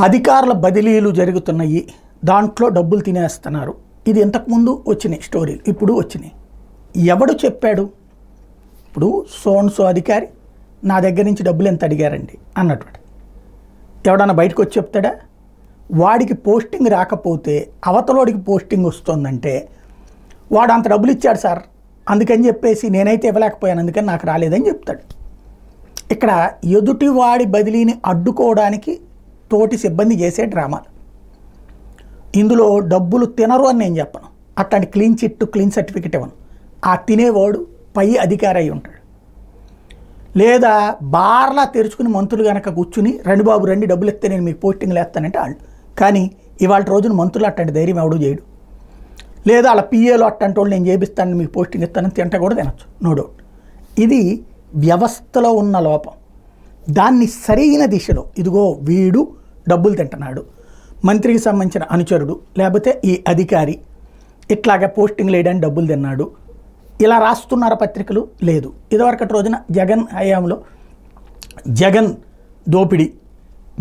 అధికారుల బదిలీలు జరుగుతున్నాయి, దాంట్లో డబ్బులు తినేస్తున్నారు. ఇది ఇంతకుముందు వచ్చినాయి స్టోరీలు, ఇప్పుడు వచ్చినాయి. ఎవడు చెప్పాడు? ఇప్పుడు సోన్సో అధికారి నా దగ్గర నుంచి డబ్బులు ఎంత అడిగారండి అన్నట్టు ఎవడన్నా బయటకు వచ్చి చెప్తాడా? వాడికి పోస్టింగ్ రాకపోతే అవతలోడికి పోస్టింగ్ వస్తుందంటే వాడు అంత డబ్బులు ఇచ్చాడు సార్, అందుకని చెప్పేసి నేనైతే ఇవ్వలేకపోయాను, అందుకని నాకు రాలేదని చెప్తాడు. ఇక్కడ ఎదుటివాడి బదిలీని అడ్డుకోవడానికి తోటి సిబ్బంది చేసే డ్రామాలు. ఇందులో డబ్బులు తినరు అని నేను చెప్పను, అట్లాంటి క్లీన్ చిట్ క్లీన్ సర్టిఫికెట్ ఇవ్వను. ఆ తినేవాడు పై అధికారి అయి ఉంటాడు. లేదా బార్లా తెరుచుకుని మంత్రులు కనుక కూర్చుని రండి బాబు రండి డబ్బులు ఇస్తే నేను మీకు పోస్టింగ్లు వేస్తానంటే వాళ్ళు. కానీ ఇవాళ రోజున మంత్రులు అట్లాంటి ధైర్యం ఎవడూ చేయడు. లేదా వాళ్ళ పిఏలో అట్లాంటి వాళ్ళు నేను చేపిస్తాను మీకు పోస్టింగ్ ఇస్తానని తింట కూడా తినచ్చు, నో డౌట్. ఇది వ్యవస్థలో ఉన్న లోపం. దాన్ని సరైన దిశలో ఇదిగో వీడు డబ్బులు తింటున్నాడు, మంత్రికి సంబంధించిన అనుచరుడు లేకపోతే ఈ అధికారి ఇట్లాగా పోస్టింగ్ లేయడానికి డబ్బులు తిన్నాడు, ఇలా రాస్తున్నారు పత్రికలు. లేదు, ఇదివరకటి రోజున జగన్ హయాంలో జగన్ దోపిడీ,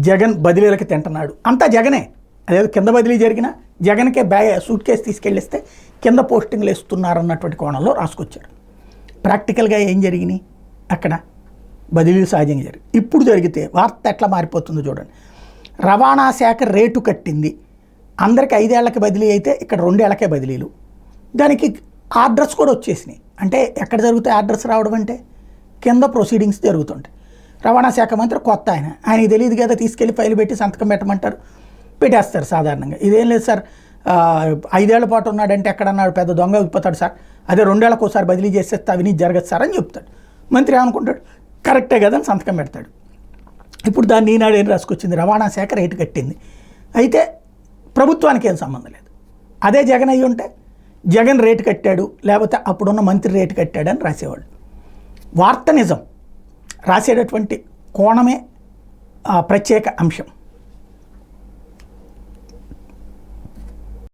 జగన్ బదిలీలకి తింటున్నాడు, అంతా జగనే. అదేదో కింద బదిలీ జరిగినా జగన్కే సూట్ కేసు తీసుకెళ్ళిస్తే కింద పోస్టింగ్లు వేస్తున్నారు అన్నటువంటి కోణంలో రాసుకొచ్చారు. ప్రాక్టికల్గా ఏం జరిగినాయి అక్కడ? బదిలీలు సహజంగా జరిగి ఇప్పుడు జరిగితే వార్త ఎట్లా మారిపోతుందో చూడండి. రవాణా శాఖ రేటు కట్టింది, అందరికి 5 ఏళ్లకి బదిలీ అయితే ఇక్కడ 2 ఏళ్లకే బదిలీలు. దానికి ఆర్డర్స్ కూడా వచ్చేసినాయి. అంటే ఎక్కడ జరుగుతాయి ఆర్డర్స్ రావడం అంటే కింద ప్రొసీడింగ్స్ జరుగుతుంటాయి. రవాణా శాఖ మంత్రి కొత్త ఆయనకి తెలియదు కదా, తీసుకెళ్ళి ఫైల్ పెట్టి సంతకం పెట్టమంటారు, పెట్టేస్తారు సాధారణంగా. ఇదేం లేదు సార్, 5 ఏళ్ల పాటు ఉన్నాడంటే ఎక్కడన్నాడు పెద్ద దొంగ అయిపోతాడు సార్, అదే 2 ఏళ్లకు ఒకసారి బదిలీ చేసేస్తే అవినీతి జరగదు సార్ అని చెప్తాడు. మంత్రి ఏమనుకుంటాడు, కరెక్టే కదా అని సంతకం పెడతాడు. ఇప్పుడు దాన్ని ఈనాడు ఏం రాసుకొచ్చింది, రవాణా శాఖ రేటు కట్టింది. అయితే ప్రభుత్వానికి ఏం సంబంధం లేదు. అదే జగన్ అయ్యి ఉంటే జగన్ రేటు కట్టాడు లేకపోతే అప్పుడున్న మంత్రి రేటు కట్టాడు అని రాసేవాళ్ళు. వార్త నిజం, రాసేటటువంటి కోణమే ప్రత్యేక అంశం.